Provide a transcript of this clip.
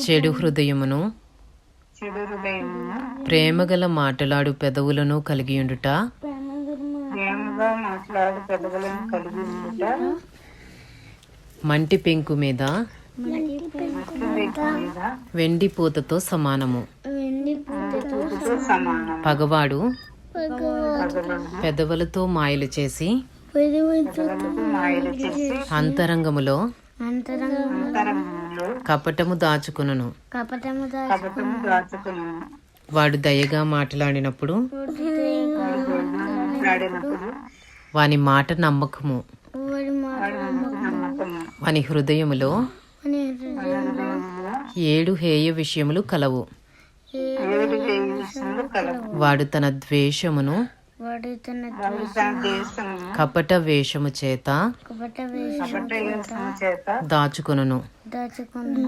చెడు హృదయమును చెడు హృదయమును ప్రేమగల మాటలాడు పెదవులను కలిగియుండుట ప్రేమగా మాట్లాడు పెదవులను కలిగి ఉండుట మంటి పెంకు మీద మీద వెండి పూతతో సమానము. పూతతో సమానం. పగవాడు పగలను పెదవులతో మాయలు చేసి పెదవులతో మాయలు చేసి అంతరంగములో అంతరంగంలో కపటము దాచుకును. కపటము దాచుకును. వాడు దయగా మాట్లాడినప్పుడు మాట్లాడినప్పుడు వాని మాట నమ్మకము. నమ్మకము. వాని హృదయములో 7 హేయ విషయములు కలవు. 7 విషయములు కలవు. వాడు తన ద్వేషమును వాడు తన దేశమును కపట వేషము చేత కపట వేషము చేత దాచుకొనును. దాచుకును.